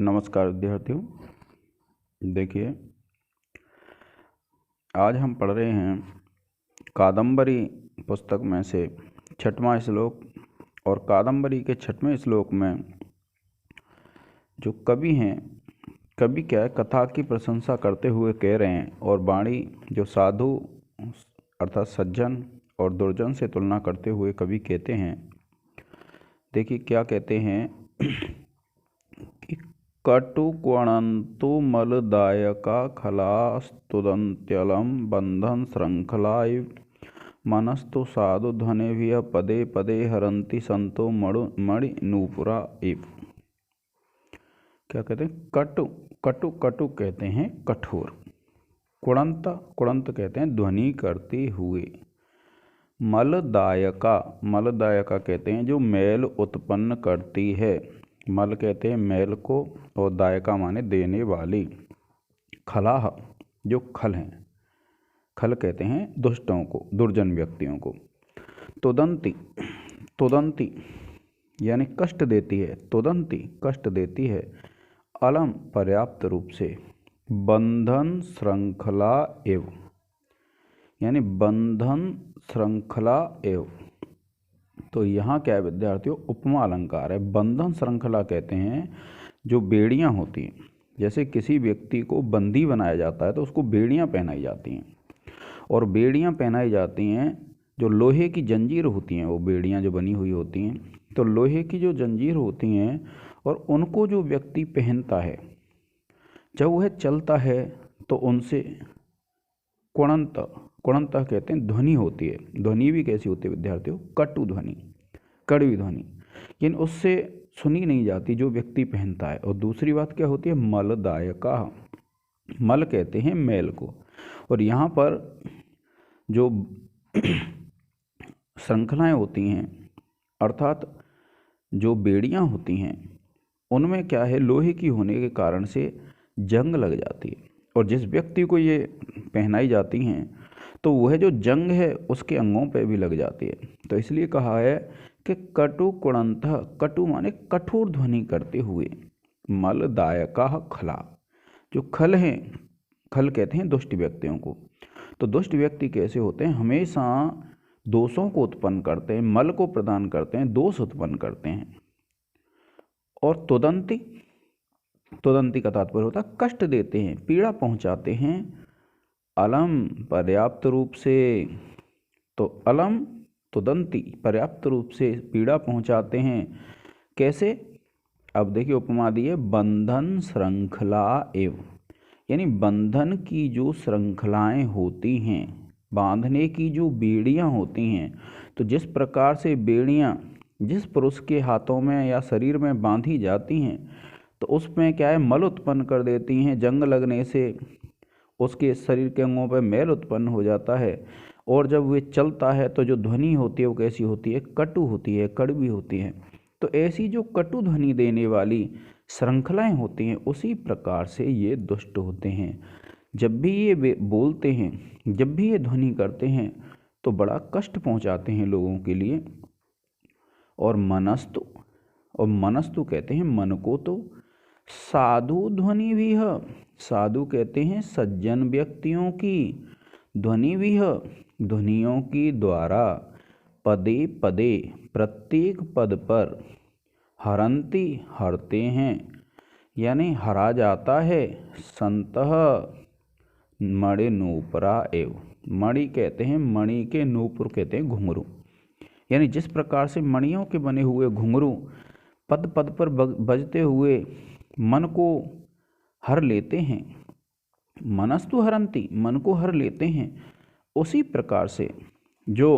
नमस्कार विद्यार्थियों। देखिए, आज हम पढ़ रहे हैं कादंबरी पुस्तक में से 6वां श्लोक। और कादंबरी के 6वें श्लोक में जो कवि हैं, कवि क्या है, कथा की प्रशंसा करते हुए कह रहे हैं और वाणी जो साधु अर्थात सज्जन और दुर्जन से तुलना करते हुए कवि कहते हैं। देखिए क्या कहते हैं कि कटुक्वणन्तु मलदायका खलास्तुदन्त्यलं बंधन श्रृंखलाइव मनस्तु साधु ध्वनिभिः पदे पदे हरन्ति संतो मणि नूपुरा इव। क्या कहते हैं? कटु कटु कटु कहते हैं कठोर। कुणंत कुणंत कहते हैं ध्वनि करते हुए। मलदायका मलदायका कहते हैं जो मैल उत्पन्न करती है। मल कहते हैं मैल को और दायका माने देने वाली। खलाह जो खल हैं, खल कहते हैं दुष्टों को, दुर्जन व्यक्तियों को। तुदंती तुदंती यानी कष्ट देती है, तुदंती कष्ट देती है। अलम पर्याप्त रूप से। बंधन श्रृंखला एव यानी बंधन श्रृंखला एव। तो यहाँ क्या है विद्यार्थियों? उपमा अलंकार है। बंधन श्रृंखला कहते हैं जो बेड़ियाँ होती हैं। जैसे किसी व्यक्ति को बंदी बनाया जाता है तो उसको बेड़ियाँ पहनाई जाती हैं, और बेड़ियाँ पहनाई जाती हैं जो लोहे की जंजीर होती हैं। वो बेड़ियाँ जो बनी हुई होती हैं, तो लोहे की जो जंजीर होती हैं, और उनको जो व्यक्ति पहनता है जब वह चलता है तो उनसे कुणंत कुणंत कहते हैं ध्वनि होती है। ध्वनि भी कैसी होती है विद्यार्थियों? कटु ध्वनि, कड़वी ध्वनि, लेकिन उससे सुनी नहीं जाती जो व्यक्ति पहनता है। और दूसरी बात क्या होती है? मलदायका। मल कहते हैं मैल को। और यहाँ पर जो श्रृंखलाएं होती हैं अर्थात जो बेड़ियाँ होती हैं, उनमें क्या है, लोहे की होने के कारण से जंग लग जाती है। और जिस व्यक्ति को ये पहनाई जाती हैं तो वह जो जंग है उसके अंगों पे भी लग जाती है। तो इसलिए कहा है कि कटु कुणंत, कटु माने कठोर ध्वनि करते हुए। मलदायका खला, जो खल हैं, खल कहते हैं दुष्ट व्यक्तियों को। तो दुष्ट व्यक्ति कैसे होते हैं? हमेशा दोषों को उत्पन्न करते हैं, मल को प्रदान करते हैं, दोष उत्पन्न करते हैं। और तुदंती, तुदंती का तात्पर्य होता है कष्ट देते हैं, पीड़ा पहुंचाते हैं। अलम पर्याप्त रूप से। तो अलम तुदंती पर्याप्त रूप से पीड़ा पहुंचाते हैं। कैसे? अब देखिए उपमा दी है, बंधन श्रृंखला एव यानी बंधन की जो श्रृंखलाएं होती हैं, बांधने की जो बेड़ियां होती हैं। तो जिस प्रकार से बेड़ियां जिस पुरुष के हाथों में या शरीर में बांधी जाती हैं तो उसमें क्या है, मल उत्पन्न कर देती हैं। जंग लगने से उसके शरीर के अंगों पर मैल उत्पन्न हो जाता है। और जब वे चलता है तो जो ध्वनि होती है वो कैसी होती है? कटु होती है, कड़वी होती है। तो ऐसी जो कटु ध्वनि देने वाली श्रृंखलाएं होती हैं, उसी प्रकार से ये दुष्ट होते हैं। जब भी ये बोलते हैं, जब भी ये ध्वनि करते हैं तो बड़ा कष्ट पहुंचाते हैं लोगों के लिए। और मनस्तु, और मनस्तु कहते हैं मन को। तो साधु ध्वनि भी है, साधु कहते हैं सज्जन व्यक्तियों की। ध्वनि भी है, ध्वनियों की द्वारा। पदे पदे प्रत्येक पद पर। हरंती हरते हैं यानी हरा जाता है। संतः मणि नूपुरा एव, मणि कहते हैं, मणि के नूपुर कहते हैं घुंघरू। यानी जिस प्रकार से मणियों के बने हुए घुंघरू पद पद पर बजते हुए मन को हर लेते हैं। मनस्तु हरंती, मन को हर लेते हैं। उसी प्रकार से जो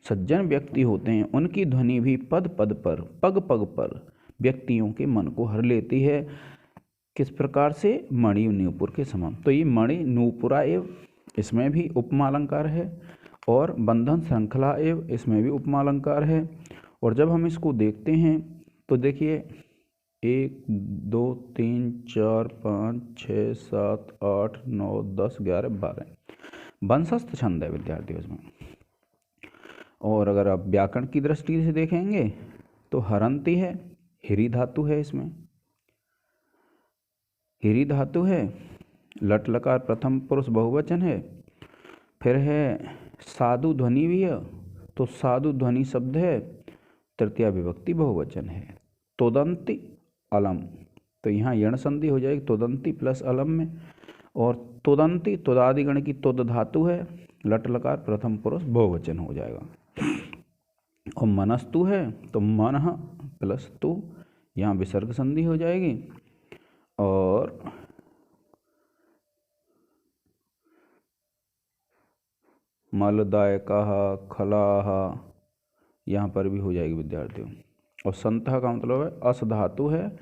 सज्जन व्यक्ति होते हैं उनकी ध्वनि भी पद पद पर, पग पग पर व्यक्तियों के मन को हर लेती है। किस प्रकार से? मणि नूपुर के समान। तो ये मणि नूपुरा एव, इसमें भी उपमा अलंकार है। और बंधन श्रृंखला एव, इसमें भी उपमा अलंकार है। और जब हम इसको देखते हैं तो देखिए 1 2 3 4 5 6 7 8 9 10 11 12 वंशस्थ छंद है विद्यार्थियों इसमें। और अगर आप व्याकरण की दृष्टि से देखेंगे तो हरंती है, हिरी धातु है इसमें। हिरी धातु है, लट लकार प्रथम पुरुष बहुवचन है, फिर है साधु ध्वनि भी है, तो साधु ध्वनि शब्द है, तृतीया विभक्ति बहुवचन है। तोदंती अलम, तो यहाँ यण संधि हो जाएगी तोदंती प्लस अलम में, और तोदंती तोदादिगण की तोद धातु है, लट लकार प्रथम पुरुष बहुवचन हो जाएगा। और मनस्तु है तो मन प्लस तु, यहाँ विसर्ग संधि हो जाएगी। और मलदायकाः खलाः, यहाँ पर भी हो जाएगी विद्यार्थियों। और संतः का मतलब है अस धातु है,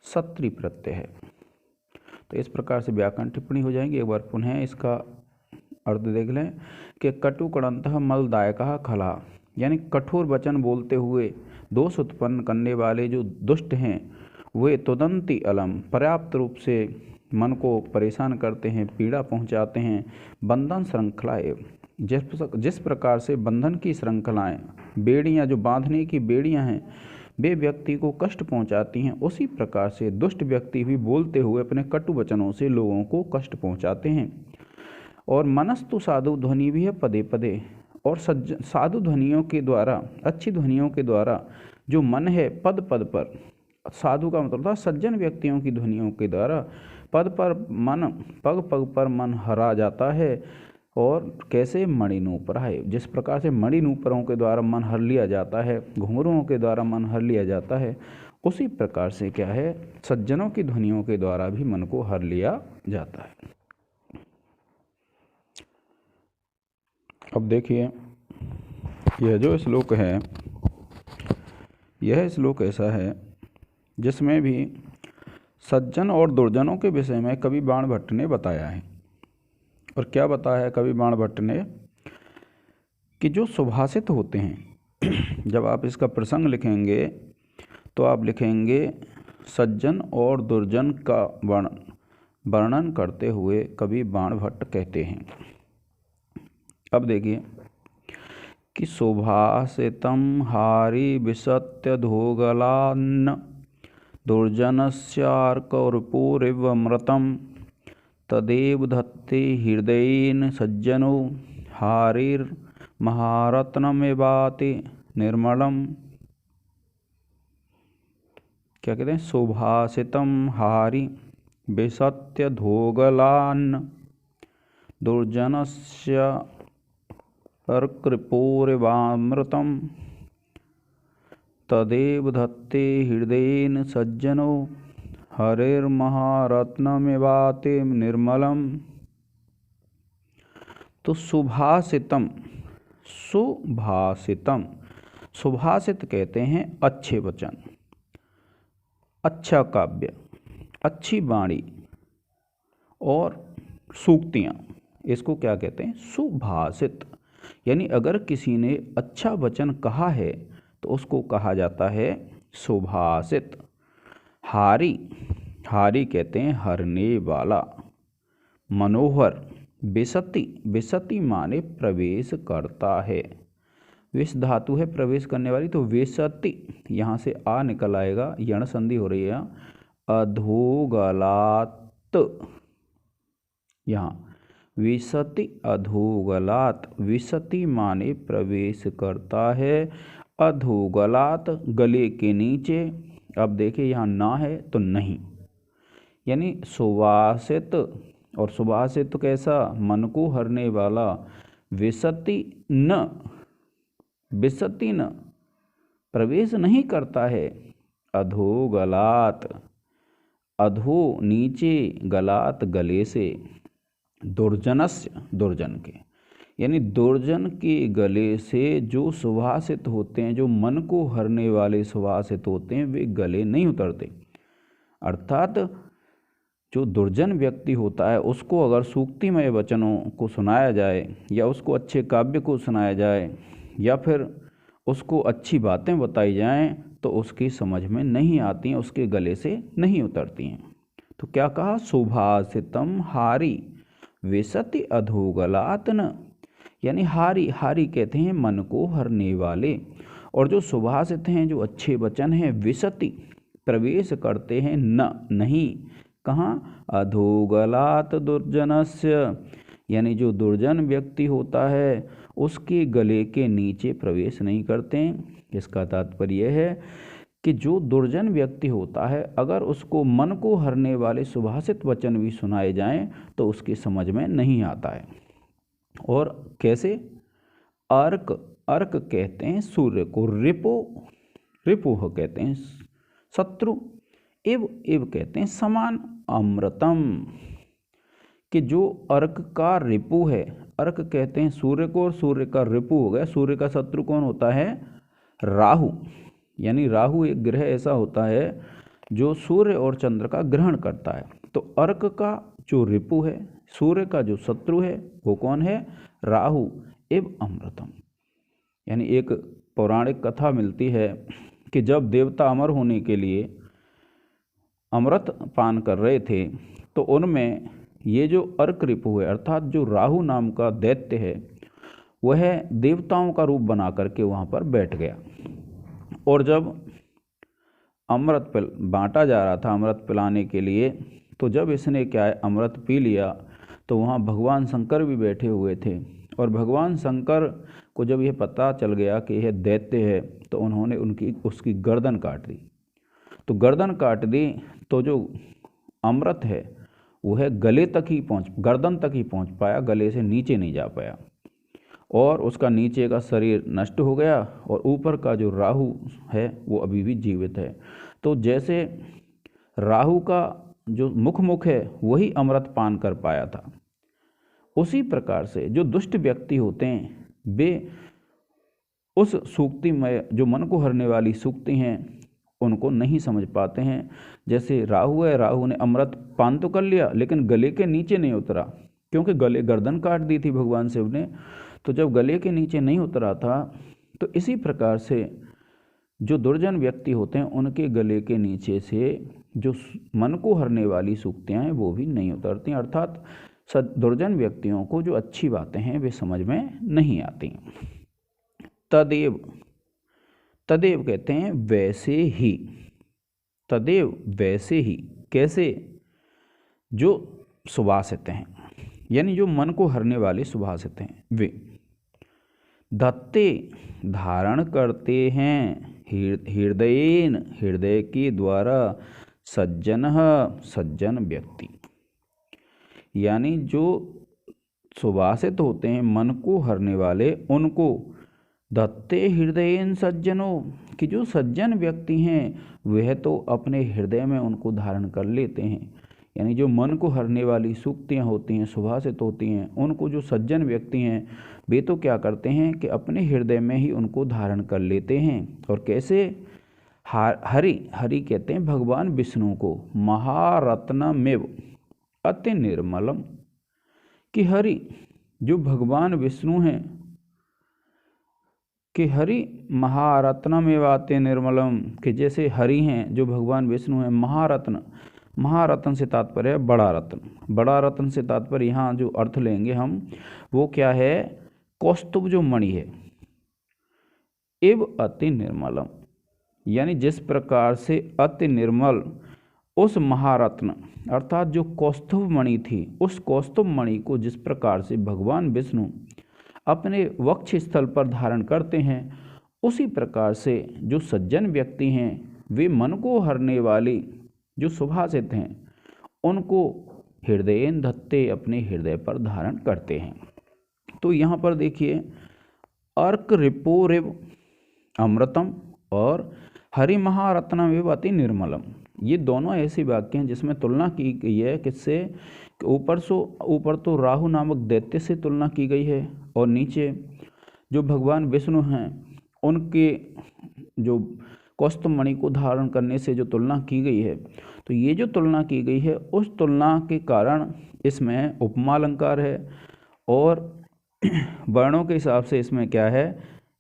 सत्री प्रत्यय है। तो इस प्रकार से व्याकरण टिप्पणी हो जाएंगी। एक बार पुनः इसका अर्थ देख लें कि कटु कणंतः मलदायकाः खलाः, यानी कठोर वचन बोलते हुए दोष उत्पन्न करने वाले जो दुष्ट हैं वे तुदंती अलम, पर्याप्त रूप से मन को परेशान करते हैं, पीड़ा पहुंचाते हैं। बंधन श्रृंखलाएं, जिस प्रकार से बंधन की श्रृंखलाएं, बेड़ियां, जो बांधने की बेड़ियां हैं, वे व्यक्ति को कष्ट पहुंचाती हैं, उसी प्रकार से दुष्ट व्यक्ति भी बोलते हुए अपने कटु वचनों से लोगों को कष्ट पहुंचाते हैं। और मनस्तु साधु ध्वनि भी है पदे पदे, और साधु ध्वनियों के द्वारा, अच्छी ध्वनियों के द्वारा जो मन है पद पद पर, साधु का मतलब था सज्जन व्यक्तियों की ध्वनियों के द्वारा पद पर मन, पग पग पर मन हरा जाता है। और कैसे? मणिनूपुराय, जिस प्रकार से मणिनूपुरों के द्वारा मन हर लिया जाता है, घुंघरुओं के द्वारा मन हर लिया जाता है, उसी प्रकार से क्या है, सज्जनों की ध्वनियों के द्वारा भी मन को हर लिया जाता है। अब देखिए यह जो श्लोक है, यह श्लोक ऐसा है जिसमें भी सज्जन और दुर्जनों के विषय में कवि बाण भट्ट ने बताया है। और क्या बताया है कवि बाण भट्ट ने? कि जो सुभाषित होते हैं, जब आप इसका प्रसंग लिखेंगे तो आप लिखेंगे सज्जन और दुर्जन का वर्णन करते हुए कवि बाण भट्ट कहते हैं। अब देखिए कि सुभाषितम हारि विसत्यधोगलान्न दुर्जनस्यार्कौर्पुरिवमृतं तदेव धत्ते हृदयेन सज्जनो हारिर्महारत्नमेवाति निर्मलम। क्या कहते हैं? सुभाषितम हारि विसत्यधोगलान्न दुर्जनस्यार्कौर्पुरिवमृतं तदेव धत्ते हृदयेन सज्जनो हरिर्महारत्नमेवाति निर्मलम। तो सुभाषितम, सुभाषितम, सुभाषित कहते हैं अच्छे वचन, अच्छा काव्य, अच्छी वाणी और सूक्तियाँ, इसको क्या कहते हैं? सुभाषित। यानी अगर किसी ने अच्छा वचन कहा है तो उसको कहा जाता है सुभाषित। हारी, हारी कहते हैं हरने वाला। मनोहर, विसति, विसति माने प्रवेश करता है, विष धातु है प्रवेश करने वाली, तो विसति यहाँ से आ निकल आएगा, यण संधि हो रही है। अधोगलात, यहाँ विसति अधोगलात, विसति माने प्रवेश करता है, अधोगलात गले के नीचे। अब देखिए यहाँ ना है तो नहीं, यानी सुभाषित, और सुभाषित कैसा? मन को हरने वाला। विसति न, विसति न प्रवेश नहीं करता है। अधोगलात, अधो नीचे, गलात गले से। दुर्जनस्य, दुर्जन के, यानी दुर्जन के गले से जो सुभाषित होते हैं, जो मन को हरने वाले सुभाषित होते हैं, वे गले नहीं उतरते। अर्थात जो दुर्जन व्यक्ति होता है उसको अगर सूक्तिमय वचनों को सुनाया जाए, या उसको अच्छे काव्य को सुनाया जाए, या फिर उसको अच्छी बातें बताई जाएं, तो उसकी समझ में नहीं आती हैं, उसके गले से नहीं उतरती हैं। तो क्या कहा? सुभाषितम हारी विसति अधोगलात न, यानी हारी, हारी कहते हैं मन को हरने वाले। और जो सुभाषित हैं, जो अच्छे वचन हैं, विसति प्रवेश करते हैं, न नहीं, कहाँ? अधोगलात दुर्जनस्य, यानी जो दुर्जन व्यक्ति होता है उसके गले के नीचे प्रवेश नहीं करते। इसका तात्पर्य है कि जो दुर्जन व्यक्ति होता है अगर उसको मन को हरने वाले सुभाषित वचन भी सुनाए जाएं तो उसकी समझ में नहीं आता है। और कैसे? अर्क, अर्क कहते हैं सूर्य को, रिपुह कहते हैं शत्रु, इव इव कहते हैं समान, अमृतम, कि जो अर्क का रिपु है, अर्क कहते हैं सूर्य को और सूर्य का रिपु हो गया। सूर्य का शत्रु कौन होता है? राहु, यानी राहु एक ग्रह ऐसा होता है जो सूर्य और चंद्र का ग्रहण करता है। तो अर्क का जो रिपु है, सूर्य का जो शत्रु है वो कौन है? राहु, एवं अमृतम। यानी एक पौराणिक कथा मिलती है कि जब देवता अमर होने के लिए अमृत पान कर रहे थे तो उनमें ये जो अर्क रिपु है अर्थात जो राहु नाम का दैत्य है वह देवताओं का रूप बना करके वहाँ पर बैठ गया। और जब अमृत बांटा जा रहा था अमृत पिलाने के लिए, तो जब इसने क्या है अमृत पी लिया तो वहाँ भगवान शंकर भी बैठे हुए थे। और भगवान शंकर को जब यह पता चल गया कि यह दैत्य है तो उन्होंने उसकी गर्दन काट दी। तो गर्दन काट दी तो जो अमृत है वह गले तक ही गर्दन तक ही पहुँच पाया, गले से नीचे नहीं जा पाया और उसका नीचे का शरीर नष्ट हो गया और ऊपर का जो राहु है वो अभी भी जीवित है। तो जैसे राहु का जो मुख है वही अमृत पान कर पाया था, उसी प्रकार से जो दुष्ट व्यक्ति होते हैं वे उस सूक्ति में जो मन को हरने वाली सूक्ति हैं उनको नहीं समझ पाते हैं। जैसे राहु है, राहु ने अमृत पान तो कर लिया लेकिन गले के नीचे नहीं उतरा, क्योंकि गले गर्दन काट दी थी भगवान शिव ने। तो जब गले के नीचे नहीं उतरा था तो इसी प्रकार से जो दुर्जन व्यक्ति होते हैं उनके गले के नीचे से जो मन को हरने वाली सूक्तियाँ हैं वो भी नहीं उतरती, अर्थात दुर्जन व्यक्तियों को जो अच्छी बातें हैं वे समझ में नहीं आती। तदेव, तदेव कहते हैं वैसे ही, तदेव वैसे ही, कैसे? जो सुभाषित हैं, यानी जो मन को हरने वाले सुभाषित हैं वे धत्ते धारण करते हैं, हृदयेन हृदय के द्वारा, सज्जन सज्जन व्यक्ति, यानी जो सुभाषित होते हैं मन को हरने वाले उनको धत्ते हृदयेन सज्जनों, कि जो सज्जन व्यक्ति हैं वह तो अपने हृदय में उनको धारण कर लेते हैं। यानी जो मन को हरने वाली सूक्तियाँ होती हैं, सुभाषित होती हैं, उनको जो सज्जन व्यक्ति हैं वे तो क्या करते हैं कि अपने हृदय में ही उनको धारण कर लेते हैं। और कैसे? हरि, हरि कहते हैं भगवान विष्णु को, महारत्नमेव अति निर्मलम, कि हरि जो भगवान विष्णु हैं कि हरि महारत्नमेव अति निर्मलम, कि जैसे हरि हैं जो भगवान विष्णु हैं महारत्न, महारत्न से तात्पर्य है बड़ा रत्न, बड़ा रत्न से तात्पर्य यहाँ जो अर्थ लेंगे हम वो क्या है? कौस्तुभ जो मणि है, एव अति निर्मलम, यानी जिस प्रकार से अति निर्मल उस महारत्न अर्थात जो कौस्तुभ मणि थी, उस कौस्तुभ मणि को जिस प्रकार से भगवान विष्णु अपने वक्ष स्थल पर धारण करते हैं, उसी प्रकार से जो सज्जन व्यक्ति हैं वे मन को हरने वाली जो सुभाषित हैं उनको हृदयेन धत्ते अपने हृदय पर धारण करते हैं। तो यहाँ पर देखिए अर्क रिपो रिव अमृतम और हरि महारत्नम एव अति निर्मलम, ये दोनों ऐसी वाक्य हैं जिसमें तुलना की गई है किससे? ऊपर तो राहु नामक दैत्य से तुलना की गई है और नीचे जो भगवान विष्णु हैं उनके जो कौस्तुभ मणि को धारण करने से जो तुलना की गई है। तो ये जो तुलना की गई है उस तुलना के कारण इसमें उपमा अलंकार है और वर्णों के हिसाब से इसमें क्या है?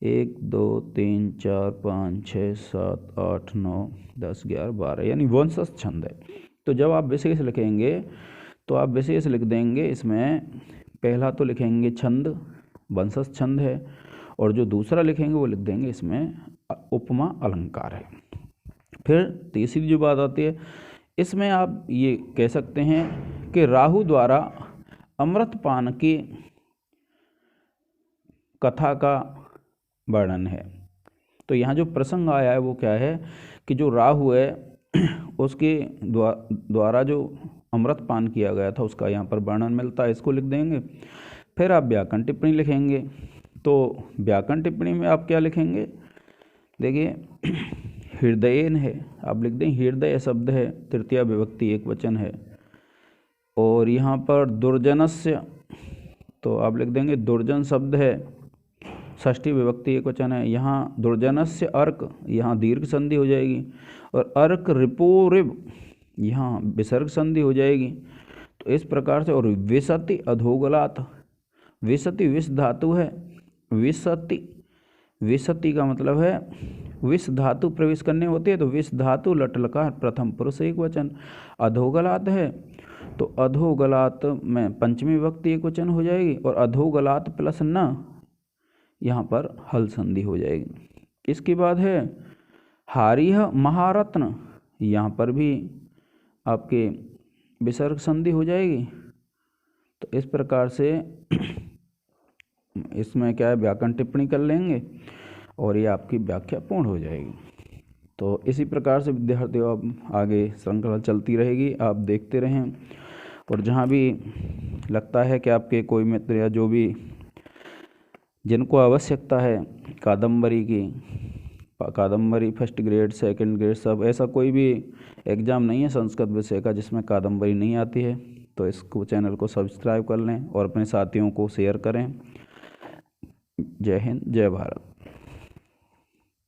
1 2 3 4 5 6 7 8 9 10 11 12 यानी वंशज छंद है। तो जब आप विशेष लिखेंगे तो आप विशेष लिख देंगे, इसमें पहला तो लिखेंगे छंद, वंशज छंद है, और जो दूसरा लिखेंगे वो लिख देंगे इसमें उपमा अलंकार है। फिर तीसरी जो बात आती है इसमें आप ये कह सकते हैं कि राहु द्वारा अमृतपान की कथा का वर्णन है। तो यहाँ जो प्रसंग आया है वो क्या है कि जो राहु है उसके द्वारा जो अमृतपान किया गया था उसका यहाँ पर वर्णन मिलता है, इसको लिख देंगे। फिर आप व्याकरण टिप्पणी लिखेंगे। तो व्याकरण टिप्पणी में आप क्या लिखेंगे, देखिए हृदयेन है, आप लिख दें हृदय शब्द है, तृतीया विभक्ति एक वचन है। और यहाँ पर दुर्जनस्य, तो आप लिख देंगे दुर्जन शब्द है, षष्ठी विभक्ति एक वचन है। यहाँ दुर्जनस्य अर्क, यहाँ दीर्घ संधि हो जाएगी। और अर्क रिपो रिव, यहाँ विसर्ग संधि हो जाएगी। तो इस प्रकार से। और विसति अधोगलात, विसति विष धातु है, विसति, विसति का मतलब है विष धातु प्रवेश करने होती है, तो विष धातु लट लकार प्रथम पुरुष एक वचन। अधोगलात है तो अधोगलात में पंचमी विभक्ति एक वचन हो जाएगी। और अधोगलात प्लस न, यहाँ पर हल संधि हो जाएगी। इसके बाद है हारिह महारत्न, यहाँ पर भी आपके विसर्ग संधि हो जाएगी। तो इस प्रकार से इसमें क्या है, व्याकरण टिप्पणी कर लेंगे और ये आपकी व्याख्या पूर्ण हो जाएगी। तो इसी प्रकार से विद्यार्थियों अब आगे श्रृंखला चलती रहेगी, आप देखते रहें। और जहाँ भी लगता है कि आपके कोई मित्र या जो भी जिनको आवश्यकता है कादम्बरी की, Kadambari first grade second grade सब, ऐसा कोई भी एग्ज़ाम नहीं है संस्कृत विषय का जिसमें कादम्बरी नहीं आती है, तो इसको चैनल को सब्सक्राइब कर लें और अपने साथियों को शेयर करें। जय हिंद, जय भारत।